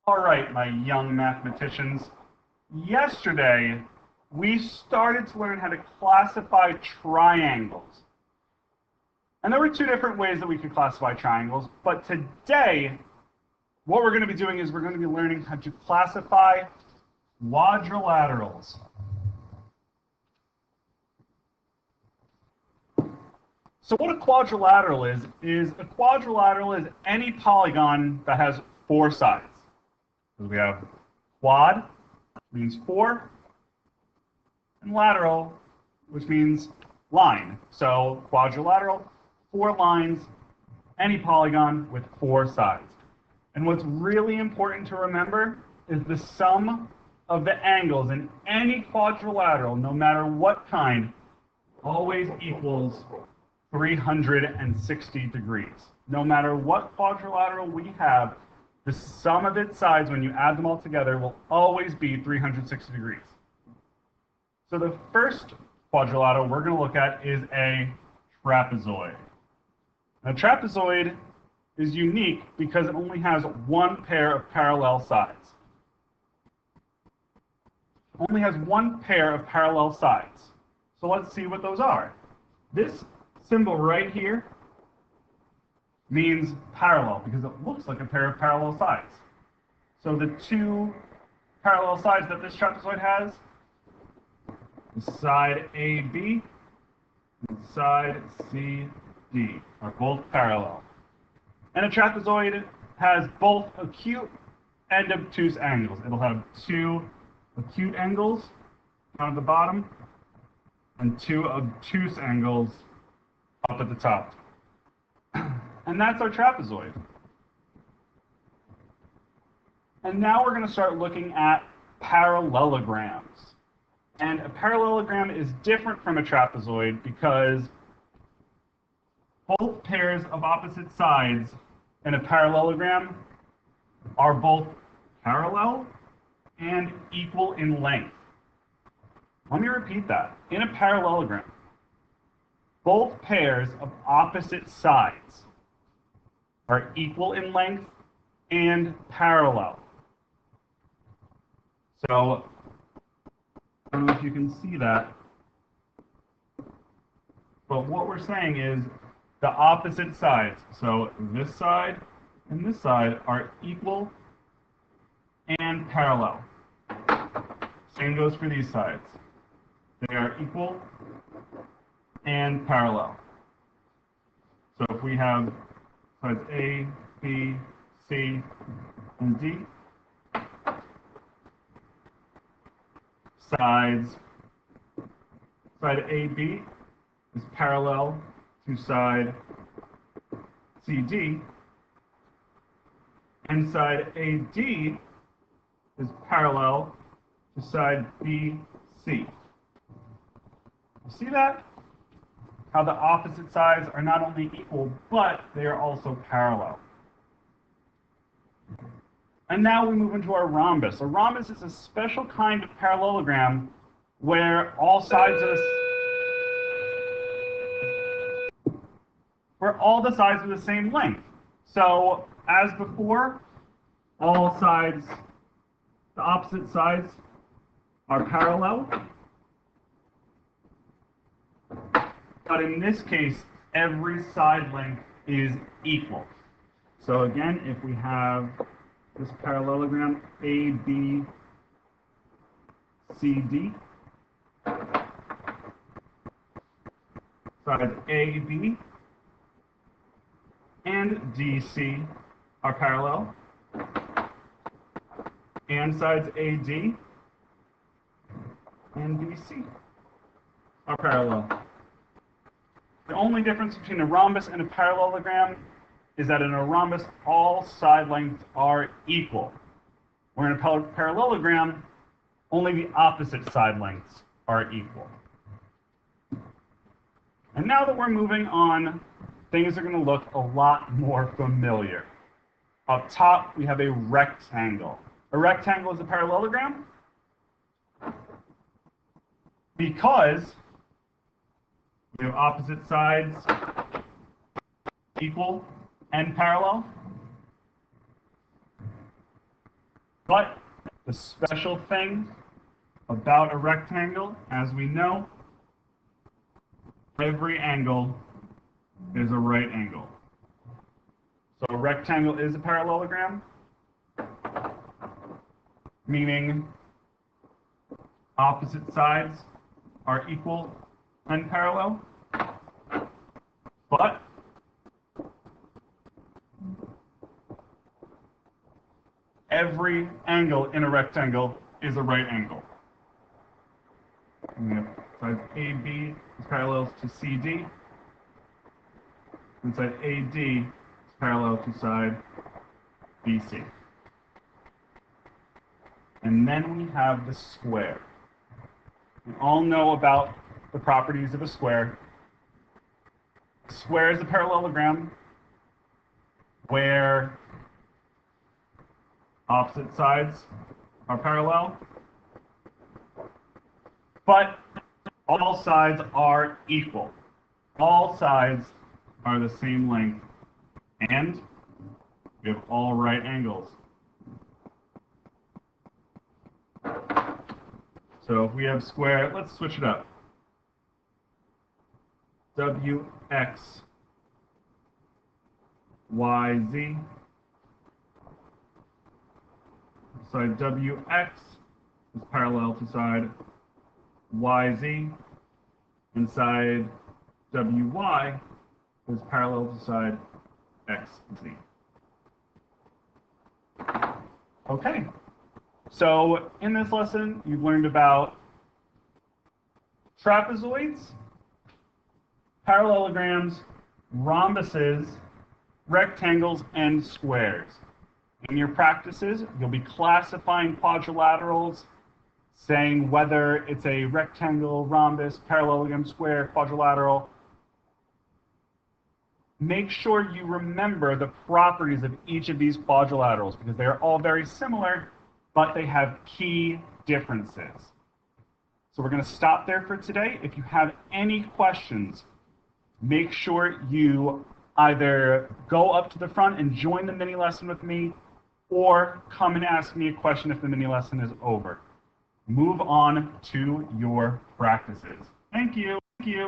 All right, my young mathematicians. Yesterday, we started to learn how to classify triangles. And there were two different ways that we could classify triangles, but today, what we're going to be doing is we're going to be learning how to classify quadrilaterals. So what a quadrilateral is a quadrilateral is any polygon that has four sides. So we have quad, which means four, and lateral, which means line. So quadrilateral, four lines, any polygon with four sides. And what's really important to remember is the sum of the angles in any quadrilateral, no matter what kind, always equals 360 degrees. No matter what quadrilateral we have, the sum of its sides, when you add them all together, will always be 360 degrees. So the first quadrilateral we're going to look at is a trapezoid. A trapezoid is unique because it only has one pair of parallel sides. Only has one pair of parallel sides. So let's see what those are. This symbol right here means parallel because it looks like a pair of parallel sides. So the two parallel sides that this trapezoid has, side AB and side CD, are both parallel. And a trapezoid has both acute and obtuse angles. It'll have two acute angles down at the bottom and two obtuse angles up at the top. And that's our trapezoid. And now we're going to start looking at parallelograms. And a parallelogram is different from a trapezoid because both pairs of opposite sides in a parallelogram are both parallel and equal in length. Let me repeat that. In a parallelogram, both pairs of opposite sides are equal in length and parallel. So, I don't know if you can see that, but what we're saying is the opposite sides, so this side and this side, are equal and parallel. Same goes for these sides. They are equal and parallel. So if we have sides A, B, C, and D, side AB is parallel to side CD, and side AD is parallel to side BC. You see that? How the opposite sides are not only equal, but they are also parallel. And now we move into our rhombus. A rhombus is a special kind of parallelogram where all sides of the sides are the same length. So as before, all sides, the opposite sides are parallel. But in this case, every side length is equal. So again, if we have this parallelogram A, B, C, D, sides A, B, and DC are parallel, and sides AD and BC are parallel. The only difference between a rhombus and a parallelogram is that in a rhombus, all side lengths are equal. Where in a parallelogram, only the opposite side lengths are equal. And now that we're moving on, things are going to look a lot more familiar. Up top, we have a rectangle. A rectangle is a parallelogram because we have opposite sides equal and parallel. But the special thing about a rectangle, as we know, every angle is a right angle. So a rectangle is a parallelogram, meaning opposite sides are equal and parallel. But every angle in a rectangle is a right angle. And side AB is parallel to CD, and side AD is parallel to side BC. And then we have the square. We all know about the properties of a square. A square is a parallelogram where opposite sides are parallel, but all sides are equal. All sides are the same length, and we have all right angles. So if we have square, let's switch it up. WX, YZ. Side WX is parallel to side YZ, and side WY is parallel to side XZ. Okay, so in this lesson, you've learned about trapezoids, parallelograms, rhombuses, rectangles, and squares. In your practices, you'll be classifying quadrilaterals, saying whether it's a rectangle, rhombus, parallelogram, square, quadrilateral. Make sure you remember the properties of each of these quadrilaterals because they are all very similar, but they have key differences. So we're going to stop there for today. If you have any questions, make sure you either go up to the front and join the mini lesson with me, or come and ask me a question if the mini lesson is over. Move on to your practices. Thank you. Thank you.